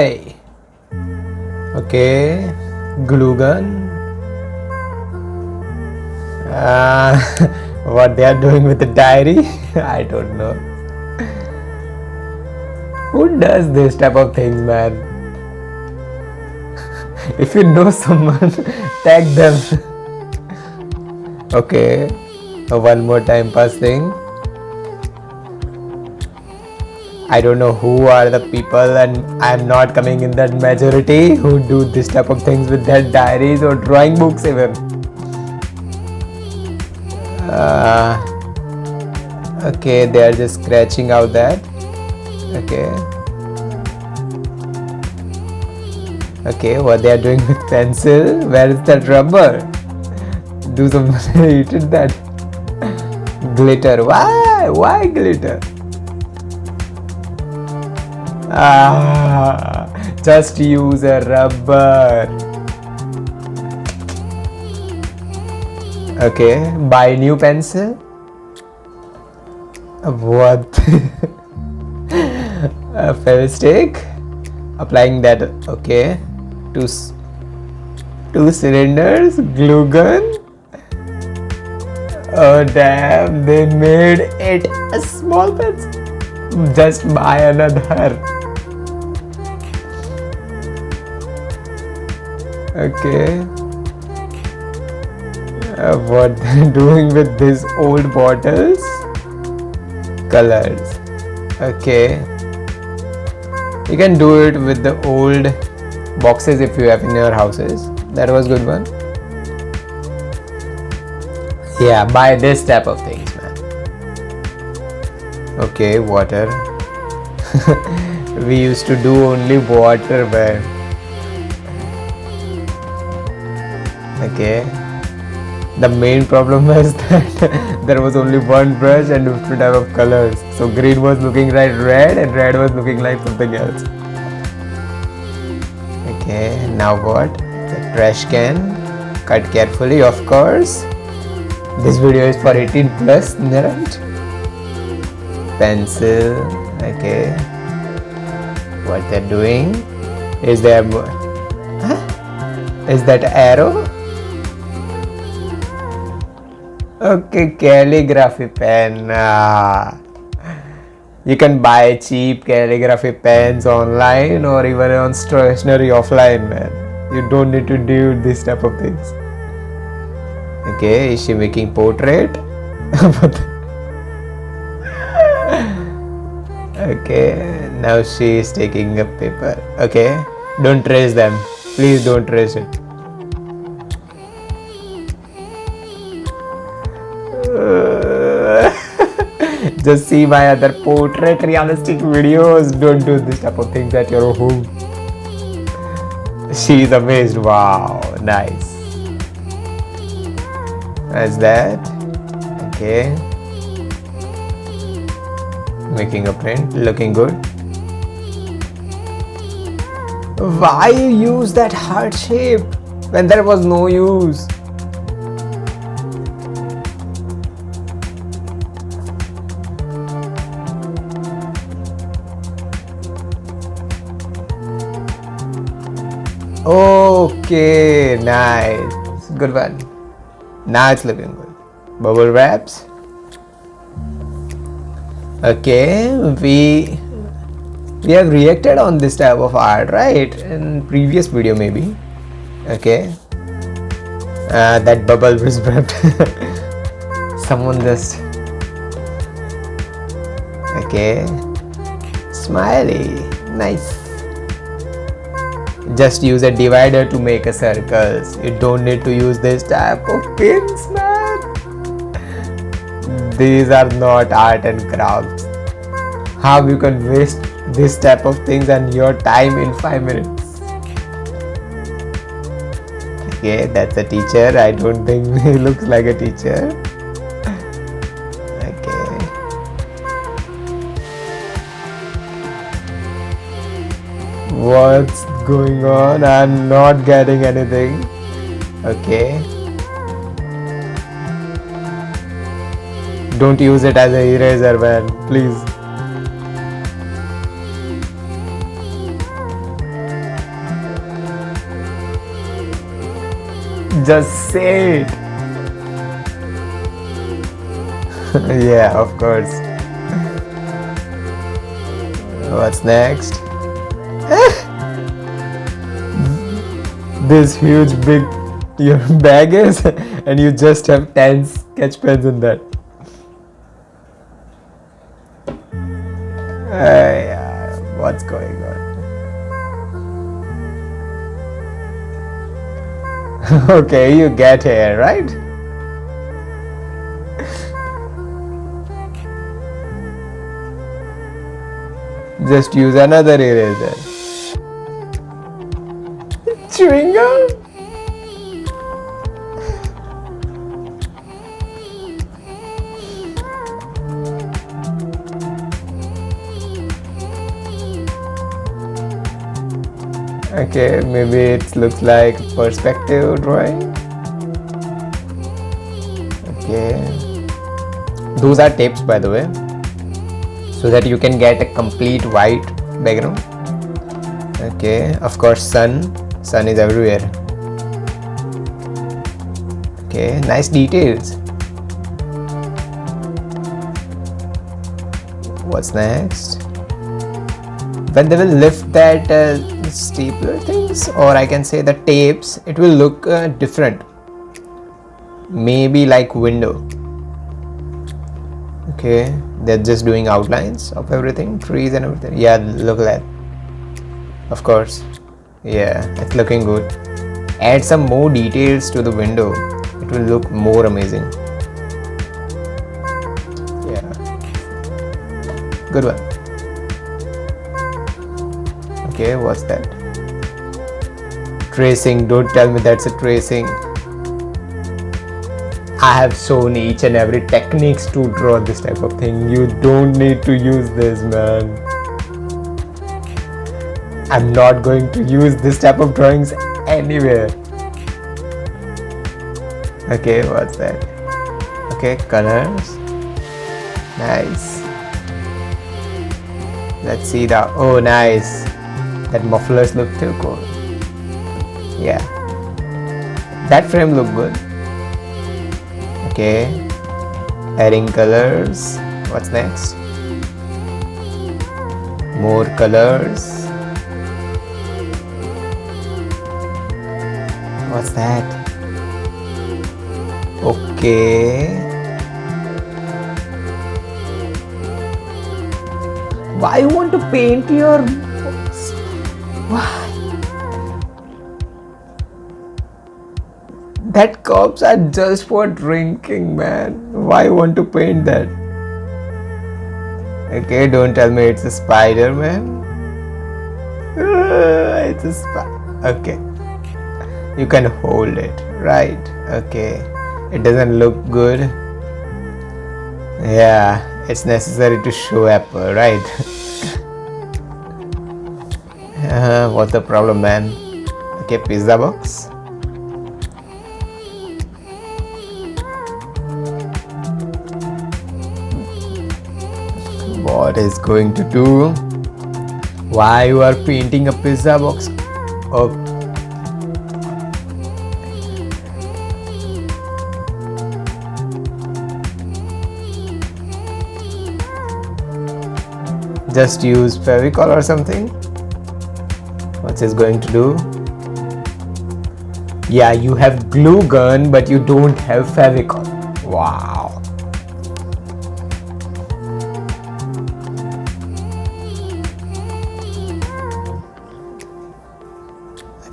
Hey. Okay. Glue gun. What they are doing with the diary? I don't know. Who does this type of things, man? If you know someone, tag them. Okay. One more time pass thing. I don't know who are the people, and I'm not coming in that majority who do this type of things with their diaries or drawing books even. Okay, they are just scratching out that. Okay, what they are doing with pencil? Where is that rubber? Do some eaten that glitter? Why glitter? Just use a rubber. Okay, buy new pencil. What? A fabric? Applying that. Okay, two cylinders, glue gun. Oh damn! They made it a small pencil. Just buy another. Okay. What they're doing with these old bottles? Colors. Okay. You can do it with the old boxes if you have in your houses. That was good one. Yeah, buy this type of things, man. Okay, water. We used to do only water, man. Okay. The main problem was that there was only one brush and different type of colors. So green was looking like red and red was looking like something else. Okay, now what? The trash can. Cut carefully, of course. This video is for 18 plus, right? Pencil. Okay. What they're doing? Is there? Is that arrow? Okay, calligraphy pen. You can buy cheap calligraphy pens online or even on stationery offline, man. You don't need to do this type of things. Okay, is she making portrait? Okay, now she is taking a paper. Okay, don't trace them. Please don't trace it. Just see my other portrait realistic videos. Don't do this type of things at your home. She is amazed. Wow, nice. As that. Okay. Making a print. Looking good. Why you use that heart shape when there was no use? Okay, nice. Good one. Now it's looking good. Bubble wraps. Okay, we have reacted on this type of art, right? In previous video maybe. Okay. That bubble was wrapped. Someone just. Okay. Smiley. Nice. Just use a divider to make a circles. You don't need to use this type of pins, man. These are not art and crafts. How you can waste this type of things and your time in 5 minutes? Okay, that's a teacher. I don't think he looks like a teacher. What's going on? I'm not getting anything. Okay. Don't use it as an eraser, man. Please. Just say it. Yeah, of course. What's next? This huge big your bag is, and you just have 10 sketch pens in that. Yeah, what's going on? Okay, you get here, right? Just use another eraser. Chewing gum? Okay, maybe it looks like perspective drawing. Okay, those are tapes, by the way, so that you can get a complete white background. Okay, of course, sun is everywhere. Okay, nice details. What's next? When they will lift that stapler things, or I can say the tapes, it will look different. Maybe like window. Okay, they're just doing outlines of everything, trees and everything. Yeah, look at that. Of course. Yeah, it's looking good. Add some more details to the window. It will look more amazing. Yeah. Good one. Okay, what's that? Tracing. Don't tell me that's a tracing. I have shown each and every techniques to draw this type of thing. You don't need to use this, man. I'm not going to use this type of drawings anywhere. Okay, what's that? Okay, colors. Nice. Let's see the, oh nice. That mufflers look too cool. Yeah. That frame look good. Okay. Adding colors. What's next? More colors. What's that? Okay. Why you want to paint your books? Why? That cups are just for drinking, man. Why you want to paint that? Okay, don't tell me it's a spider, man. It's a spider. Okay. You can hold it, right? Okay. It doesn't look good. Yeah, it's necessary to show apple, right? What's the problem, man? Okay, pizza box. What is going to do? Why you are painting a pizza box? Oh. Just use Fevicol or something. What's this going to do? Yeah, you have glue gun, but you don't have Fevicol. Wow.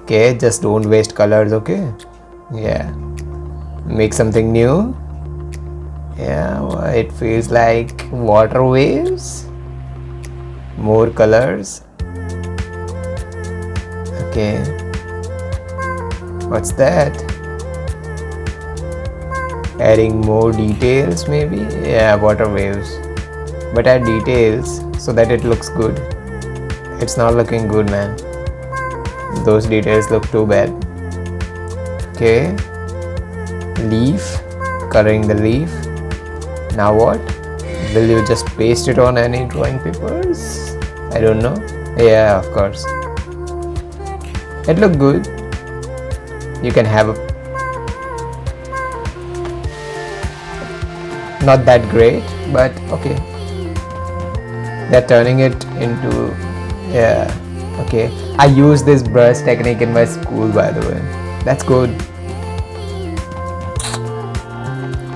Okay, just don't waste colors, okay? Yeah. Make something new. Yeah, it feels like water waves. More colors. Okay. What's that? Adding more details maybe? Yeah, water waves. But add details so that it looks good. It's not looking good, man. Those details look too bad. Okay. Leaf. Coloring the leaf. Now what? Will you just paste it on any drawing papers? I don't know. Yeah, of course. It looked good. You can have a Not that great, but okay. They're turning it into, yeah, okay. I use this brush technique in my school, by the way. That's good.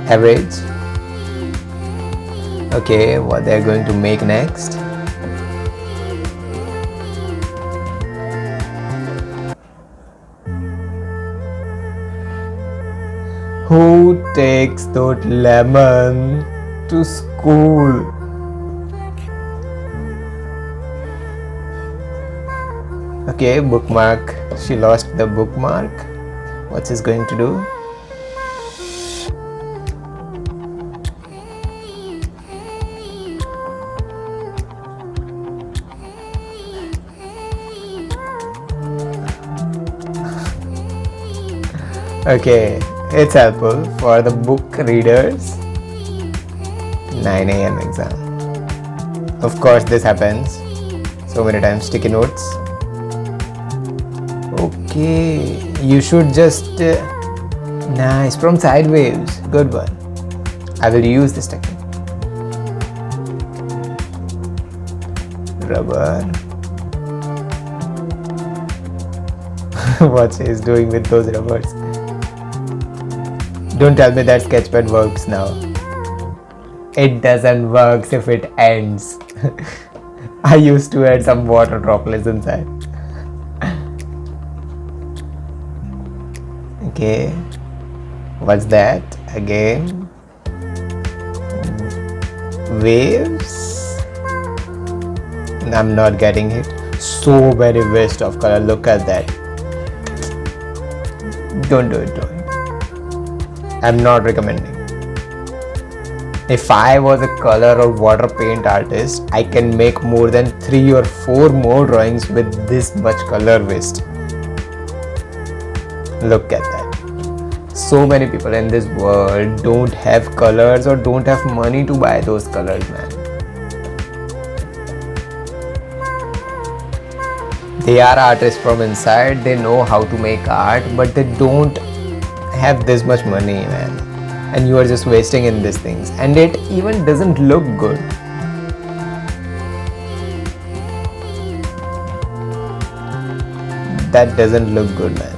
Average. Okay, what they're going to make next. Who takes that lemon to school? Okay, bookmark. She lost the bookmark. What's she going to do? Okay, it's helpful for the book readers. 9 a.m. exam. Of course, this happens so many times. Sticky notes. Okay, you should just nice from sideways. Good one. I will use this technique. Rubber. What she is doing with those rubbers? Don't tell me that sketchpad works now. It doesn't work if it ends. I used to add some water droplets inside. Okay, what's that again? Waves? I'm not getting it. So very waste of color. Look at that. Don't do it. Don't. I'm not recommending. If I was a color or water paint artist, I can make more than 3 or 4 more drawings with this much color waste. Look at that. So many people in this world don't have colors or don't have money to buy those colors, man. They are artists from inside, they know how to make art, but they don't have this much money, man. And you are just wasting in these things, and it even doesn't look good. That doesn't look good, man.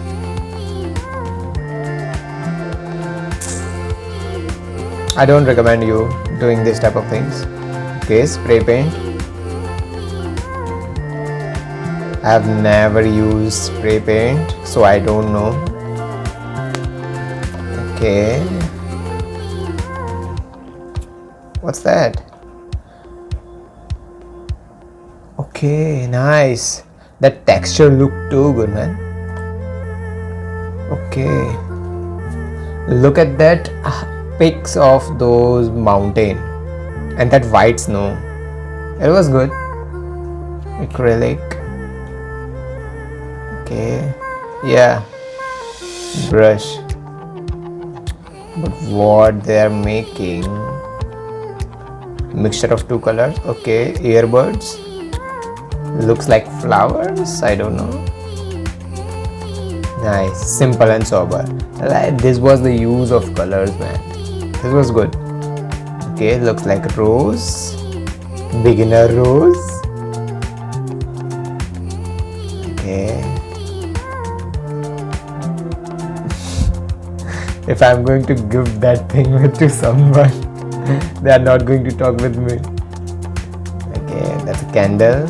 I don't recommend you doing this type of things. Okay, spray paint. I have never used spray paint, so I don't know. Okay. What's that? Okay, nice. That texture looked too good, man. Okay. Look at that pics of those mountain and that white snow. It was good. Acrylic. Okay. Yeah. Brush. But what they are making? Mixture of 2 colors. Okay. Earbuds. Looks like flowers. I don't know. Nice. Simple and sober. This was the use of colors, man. This was good. Okay. Looks like rose. Beginner rose. Okay. If I'm going to give that thing to someone, they are not going to talk with me. Okay, that's a candle.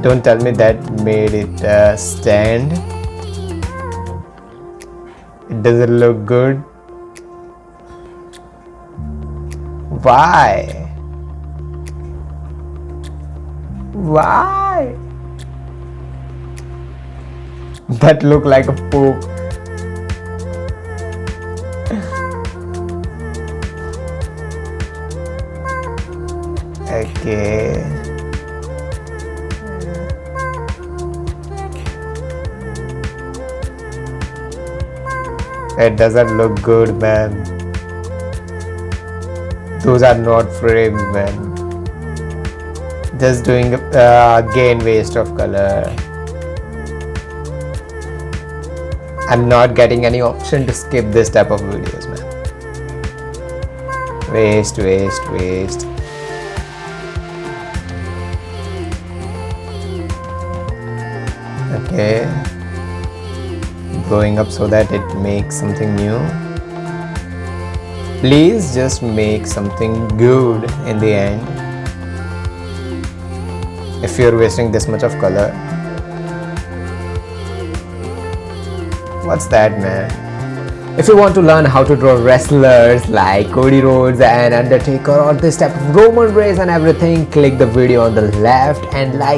Don't tell me that made it stand. It doesn't look good. Why? Why? That looked like a poop. Okay. It doesn't look good, man. Those are not frames, man. Just doing again waste of color. I'm not getting any option to skip this type of videos, man. Waste. Okay, going up so that it makes something new. Please just make something good in the end. If you're wasting this much of color, what's that, man? If you want to learn how to draw wrestlers like Cody Rhodes and Undertaker or this type of Roman Reigns and everything, click the video on the left and like,